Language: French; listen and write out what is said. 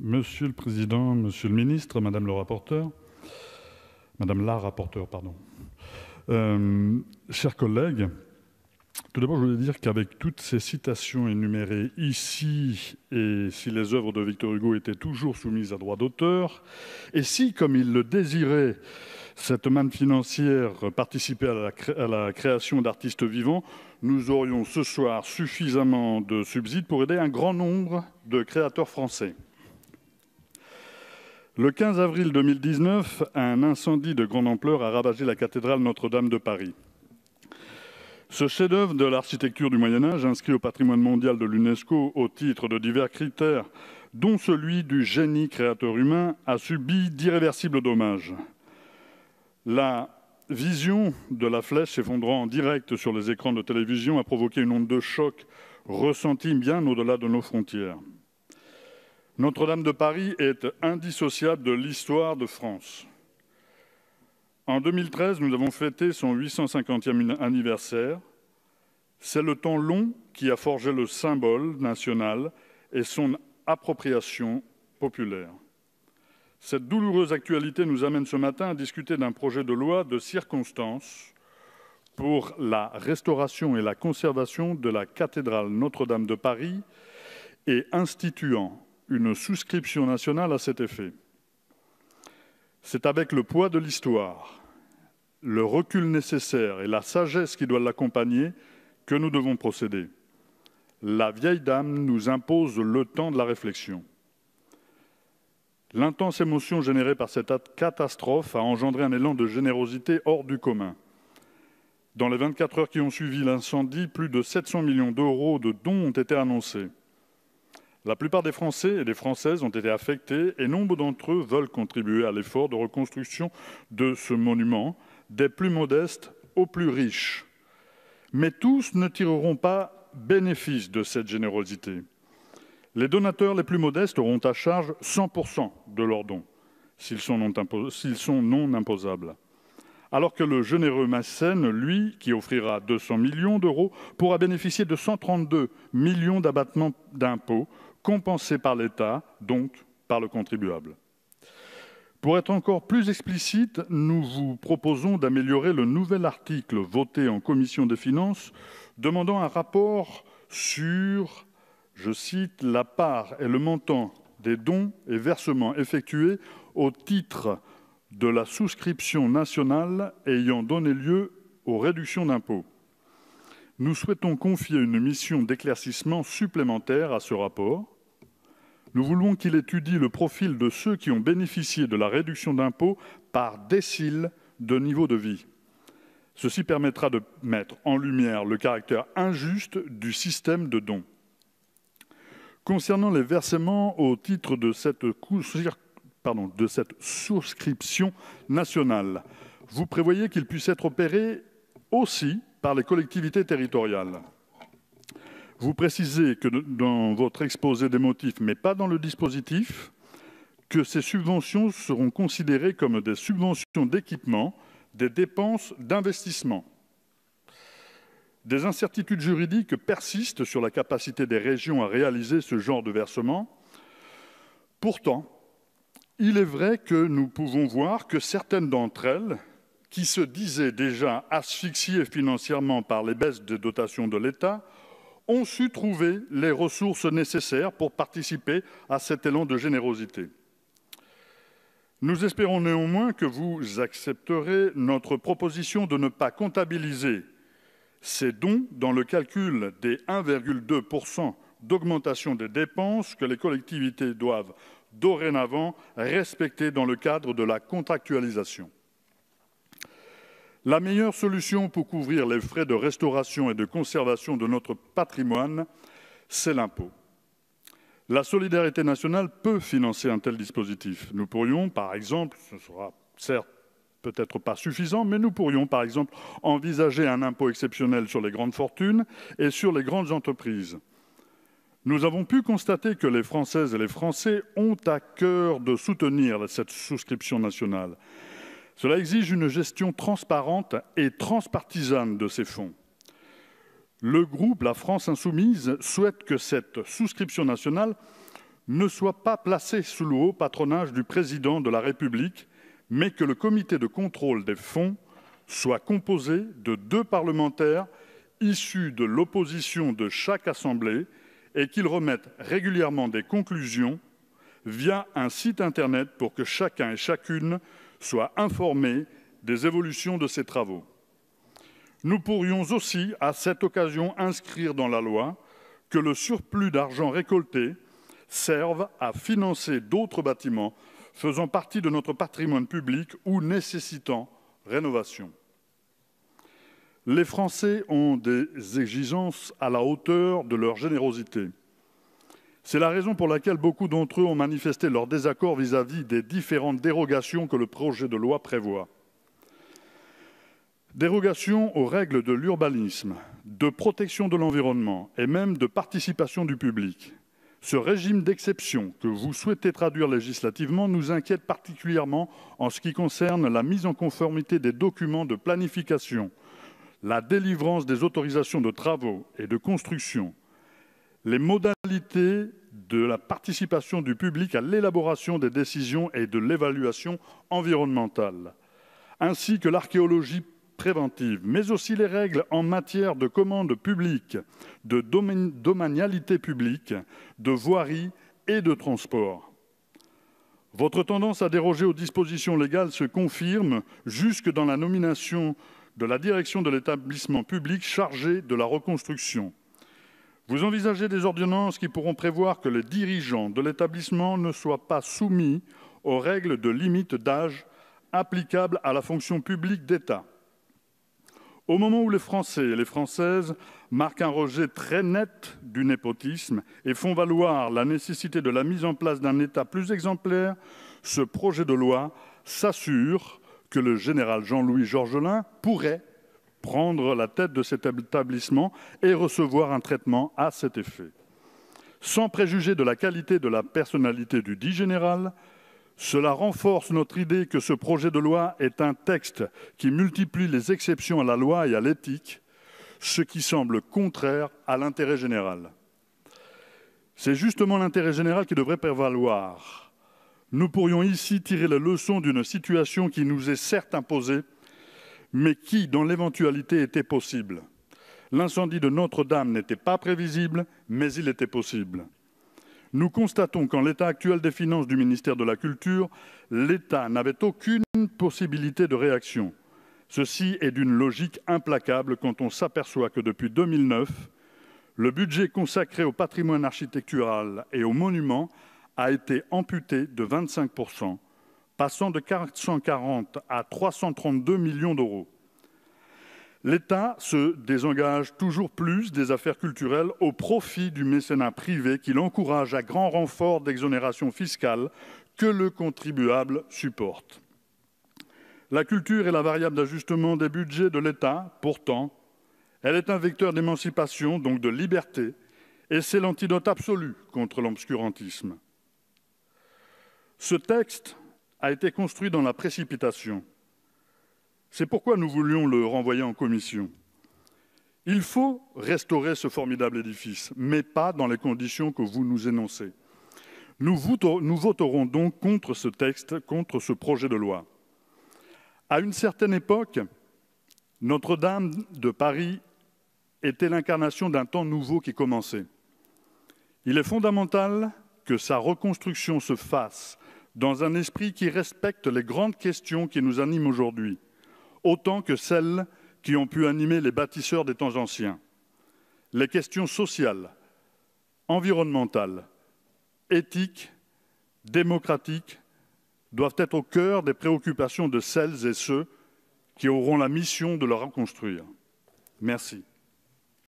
Monsieur le Président, Monsieur le Ministre, Madame la rapporteure, pardon. Chers collègues, tout d'abord, je voulais dire qu'avec toutes ces citations énumérées ici, et si les œuvres de Victor Hugo étaient toujours soumises à droit d'auteur, et si, comme il le désirait, cette manne financière participait à la création d'artistes vivants, nous aurions ce soir suffisamment de subsides pour aider un grand nombre de créateurs français. Le 15 avril 2019, un incendie de grande ampleur a ravagé la cathédrale Notre-Dame de Paris. Ce chef-d'œuvre de l'architecture du Moyen-Âge, inscrit au patrimoine mondial de l'UNESCO au titre de divers critères, dont celui du génie créateur humain, a subi d'irréversibles dommages. La vision de la flèche s'effondrant en direct sur les écrans de télévision a provoqué une onde de choc ressentie bien au-delà de nos frontières. Notre-Dame de Paris est indissociable de l'histoire de France. En 2013, nous avons fêté son 850e anniversaire. C'est le temps long qui a forgé le symbole national et son appropriation populaire. Cette douloureuse actualité nous amène ce matin à discuter d'un projet de loi de circonstance pour la restauration et la conservation de la cathédrale Notre-Dame de Paris et instituant une souscription nationale à cet effet. C'est avec le poids de l'histoire, le recul nécessaire et la sagesse qui doit l'accompagner que nous devons procéder. La vieille dame nous impose le temps de la réflexion. L'intense émotion générée par cette catastrophe a engendré un élan de générosité hors du commun. Dans les 24 heures qui ont suivi l'incendie, plus de 700 millions d'euros de dons ont été annoncés. La plupart des Français et des Françaises ont été affectés et nombre d'entre eux veulent contribuer à l'effort de reconstruction de ce monument, des plus modestes aux plus riches. Mais tous ne tireront pas bénéfice de cette générosité. Les donateurs les plus modestes auront à charge 100% de leurs dons, s'ils sont non imposables. Alors que le généreux mécène, lui, qui offrira 200 millions d'euros, pourra bénéficier de 132 millions d'abattements d'impôts, compensés par l'État, donc par le contribuable. Pour être encore plus explicite, nous vous proposons d'améliorer le nouvel article voté en commission des finances, demandant un rapport sur, je cite, la part et le montant des dons et versements effectués au titre de la souscription nationale ayant donné lieu aux réductions d'impôts. Nous souhaitons confier une mission d'éclaircissement supplémentaire à ce rapport. Nous voulons qu'il étudie le profil de ceux qui ont bénéficié de la réduction d'impôts par décile de niveau de vie. Ceci permettra de mettre en lumière le caractère injuste du système de dons. Concernant les versements au titre de cette souscription nationale, vous prévoyez qu'ils puissent être opérés aussi par les collectivités territoriales. Vous précisez que dans votre exposé des motifs, mais pas dans le dispositif, que ces subventions seront considérées comme des subventions d'équipement, des dépenses d'investissement. Des incertitudes juridiques persistent sur la capacité des régions à réaliser ce genre de versement. Pourtant, il est vrai que nous pouvons voir que certaines d'entre elles, qui se disaient déjà asphyxiées financièrement par les baisses des dotations de l'État, ont su trouver les ressources nécessaires pour participer à cet élan de générosité. Nous espérons néanmoins que vous accepterez notre proposition de ne pas comptabiliser ces dons dans le calcul des 1,2% d'augmentation des dépenses que les collectivités doivent dorénavant respecter dans le cadre de la contractualisation. La meilleure solution pour couvrir les frais de restauration et de conservation de notre patrimoine, c'est l'impôt. La solidarité nationale peut financer un tel dispositif. Nous pourrions, par exemple, ce sera certes peut-être pas suffisant, mais nous pourrions, par exemple, envisager un impôt exceptionnel sur les grandes fortunes et sur les grandes entreprises. Nous avons pu constater que les Françaises et les Français ont à cœur de soutenir cette souscription nationale. Cela exige une gestion transparente et transpartisane de ces fonds. Le groupe La France Insoumise souhaite que cette souscription nationale ne soit pas placé sous le haut patronage du président de la République, mais que le comité de contrôle des fonds soit composé de 2 parlementaires issus de l'opposition de chaque assemblée et qu'il remette régulièrement des conclusions via un site internet pour que chacun et chacune soit informé des évolutions de ces travaux. Nous pourrions aussi, à cette occasion, inscrire dans la loi que le surplus d'argent récolté serve à financer d'autres bâtiments faisant partie de notre patrimoine public ou nécessitant rénovation. Les Français ont des exigences à la hauteur de leur générosité. C'est la raison pour laquelle beaucoup d'entre eux ont manifesté leur désaccord vis-à-vis des différentes dérogations que le projet de loi prévoit. Dérogations aux règles de l'urbanisme, de protection de l'environnement et même de participation du public. Ce régime d'exception que vous souhaitez traduire législativement nous inquiète particulièrement en ce qui concerne la mise en conformité des documents de planification, la délivrance des autorisations de travaux et de construction, les modalités de la participation du public à l'élaboration des décisions et de l'évaluation environnementale, ainsi que l'archéologie préventive, mais aussi les règles en matière de commande publique, de domanialité publique, de voirie et de transport. Votre tendance à déroger aux dispositions légales se confirme jusque dans la nomination de la direction de l'établissement public chargé de la reconstruction. Vous envisagez des ordonnances qui pourront prévoir que les dirigeants de l'établissement ne soient pas soumis aux règles de limite d'âge applicables à la fonction publique d'État. Au moment où les Français et les Françaises marquent un rejet très net du népotisme et font valoir la nécessité de la mise en place d'un État plus exemplaire, ce projet de loi s'assure que le général Jean-Louis Georgelin pourrait prendre la tête de cet établissement et recevoir un traitement à cet effet. Sans préjuger de la qualité de la personnalité du dit général, cela renforce notre idée que ce projet de loi est un texte qui multiplie les exceptions à la loi et à l'éthique, ce qui semble contraire à l'intérêt général. C'est justement l'intérêt général qui devrait prévaloir. Nous pourrions ici tirer les leçons d'une situation qui nous est certes imposée, mais qui, dans l'éventualité, était possible. L'incendie de Notre-Dame n'était pas prévisible, mais il était possible. Nous constatons qu'en l'état actuel des finances du ministère de la Culture, l'État n'avait aucune possibilité de réaction. Ceci est d'une logique implacable quand on s'aperçoit que depuis 2009, le budget consacré au patrimoine architectural et aux monuments a été amputé de 25%, passant de 440 à 332 millions d'euros. L'État se désengage toujours plus des affaires culturelles au profit du mécénat privé qui l'encourage à grand renfort d'exonération fiscale que le contribuable supporte. La culture est la variable d'ajustement des budgets de l'État. Pourtant, elle est un vecteur d'émancipation, donc de liberté, et c'est l'antidote absolu contre l'obscurantisme. Ce texte a été construit dans la précipitation. C'est pourquoi nous voulions le renvoyer en commission. Il faut restaurer ce formidable édifice, mais pas dans les conditions que vous nous énoncez. Nous voterons donc contre ce texte, contre ce projet de loi. À une certaine époque, Notre-Dame de Paris était l'incarnation d'un temps nouveau qui commençait. Il est fondamental que sa reconstruction se fasse dans un esprit qui respecte les grandes questions qui nous animent aujourd'hui, autant que celles qui ont pu animer les bâtisseurs des temps anciens. Les questions sociales, environnementales, éthiques, démocratiques doivent être au cœur des préoccupations de celles et ceux qui auront la mission de le reconstruire. Merci.